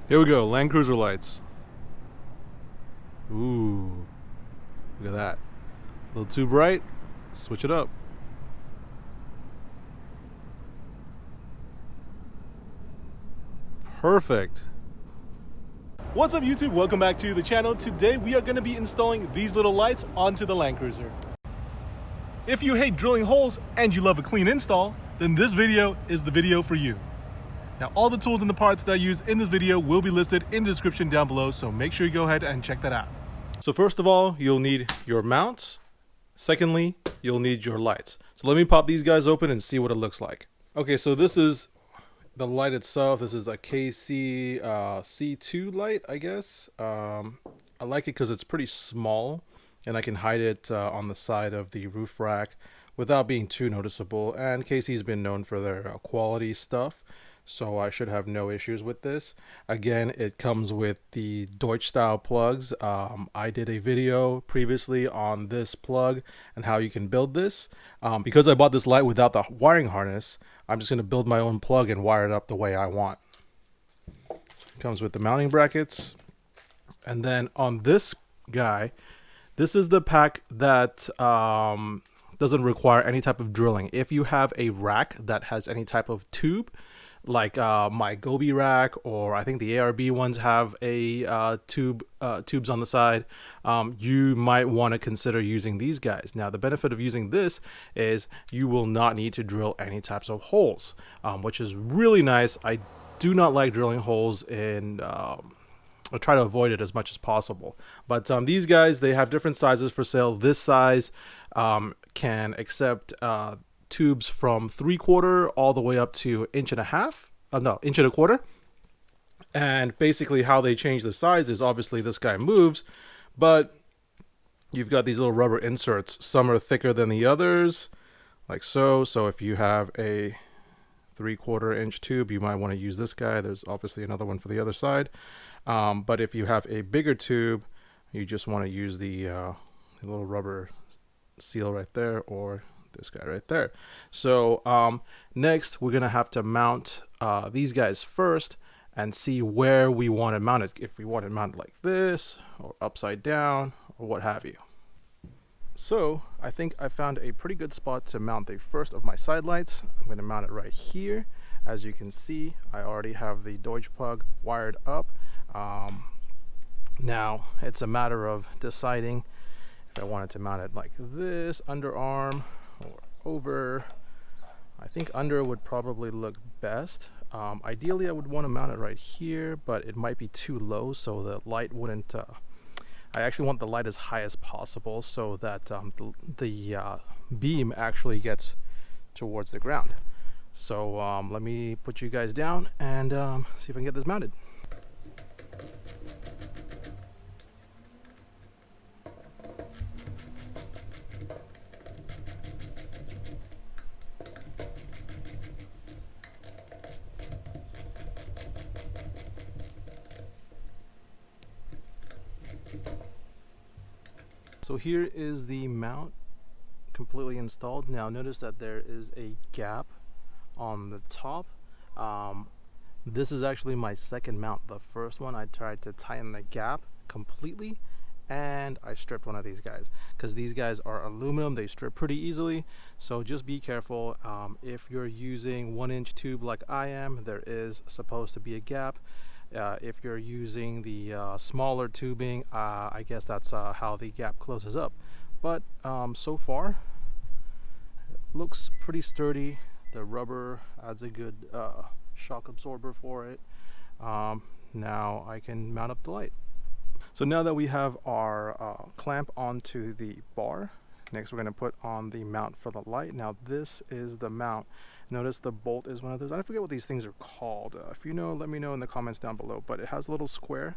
Here we go, Land Cruiser lights. Ooh, look at that. A little too bright. Switch it up. Perfect. What's up YouTube? Welcome back to the channel. Today we are going to be installing these little lights onto the Land Cruiser. If you hate drilling holes and you love a clean install, then this video is the video for you. Now all the tools and the parts that I use in this video will be listed in the description down below, so make sure you go ahead and check that out. So first of all, you'll need your mounts. Secondly, you'll need your lights. So let me pop these guys open and see what it looks like. Okay, so this is the light itself. This is a KC C2 light, I guess. I like it because it's pretty small and I can hide it on the side of the roof rack without being too noticeable. And KC's been known for their quality stuff, so I should have no issues with this. Again, it comes with the Deutsch style plugs. I did a video previously on this plug and how you can build this. Because I bought this light without the wiring harness, I'm just going to build my own plug and wire it up the way I want. Comes with the mounting brackets. And then on this guy, this is the pack that doesn't require any type of drilling. If you have a rack that has any type of tube, like my Gobi rack, or I think the ARB ones have a tubes on the side, you might want to consider using these guys. Now the benefit of using this is you will not need to drill any types of holes, which is really nice. I do not like drilling holes in I try to avoid it as much as possible. But these guys, they have different sizes for sale. This size can accept tubes from 3/4 all the way up to 1.5 inch. 1.25 inch. And basically how they change the size is obviously this guy moves, but you've got these little rubber inserts. Some are thicker than the others, like so. So if you have a 3/4 inch tube, you might want to use this guy. There's obviously another one for the other side. But if you have a bigger tube, you just want to use the little rubber seal right there, or this guy right there. So next we're gonna have to mount these guys first and see where we want to mount it. If we want it mounted like this or upside down or what have you. So I think I found a pretty good spot to mount the first of my side lights. I'm going to mount it right here. As you can see, I already have the Deutsch plug wired up. Now it's a matter of deciding if I wanted to mount it like this, underarm, or over. I think under would probably look best. Ideally I would want to mount it right here, but it might be too low, so the light wouldn't I actually want the light as high as possible so that the beam actually gets towards the ground. So let me put you guys down and see if I can get this mounted. So here is the mount completely installed. Now notice that there is a gap on the top. This is actually my second mount. The first one I tried to tighten the gap completely and I stripped one of these guys because these guys are aluminum. They strip pretty easily, so just be careful. If you're using 1-inch tube like I am, there is supposed to be a gap. If you're using the smaller tubing, I guess that's how the gap closes up. But so far it looks pretty sturdy. The rubber adds a good shock absorber for it. Now I can mount up the light. So now that we have our clamp onto the bar, next we're going to put on the mount for the light. Now this is the mount. Notice the bolt is one of those. I forget what these things are called. If you know, let me know in the comments down below. But it has a little square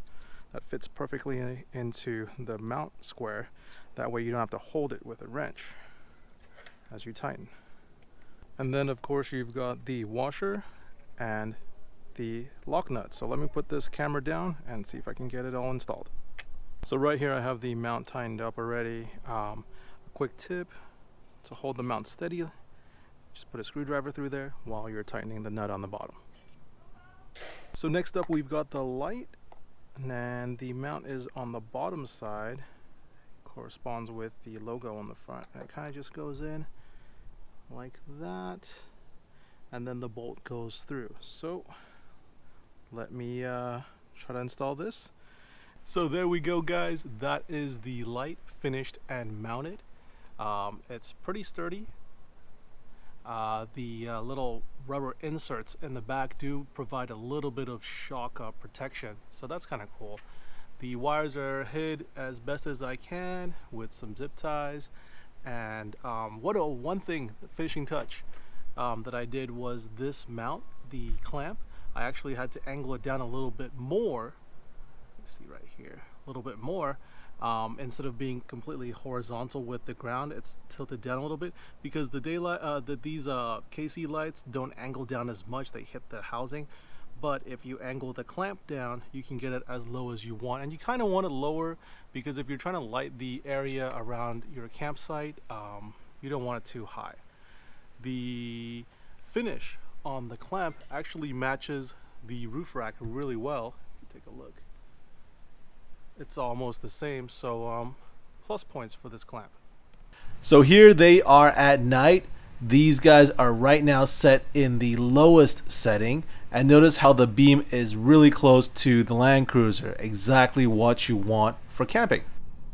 that fits perfectly into the mount square. That way you don't have to hold it with a wrench as you tighten. And then of course you've got the washer and the lock nut. So let me put this camera down and see if I can get it all installed. So right here I have the mount tightened up already. A quick tip to hold the mount steady. Just put a screwdriver through there while you're tightening the nut on the bottom. So next up we've got the light, and the mount is on the bottom side, corresponds with the logo on the front, and it kind of just goes in like that, and then the bolt goes through. So let me try to install this. So there we go, guys. That is the light finished and mounted. It's pretty sturdy. The little rubber inserts in the back do provide a little bit of shock protection, so that's kind of cool. The wires are hid as best as I can with some zip ties. And one thing, finishing touch, that I did was this mount, the clamp. I actually had to angle it down a little bit more. See right here, a little bit more, instead of being completely horizontal with the ground. It's tilted down a little bit because the daylight these KC lights don't angle down as much. They hit the housing, but if you angle the clamp down, you can get it as low as you want, and you kind of want it lower because if you're trying to light the area around your campsite, you don't want it too high. The finish on the clamp actually matches the roof rack really well. If you take a look, it's almost the same, so plus points for this clamp. So here they are at night. These guys are right now set in the lowest setting, and notice how the beam is really close to the Land Cruiser, exactly what you want for camping.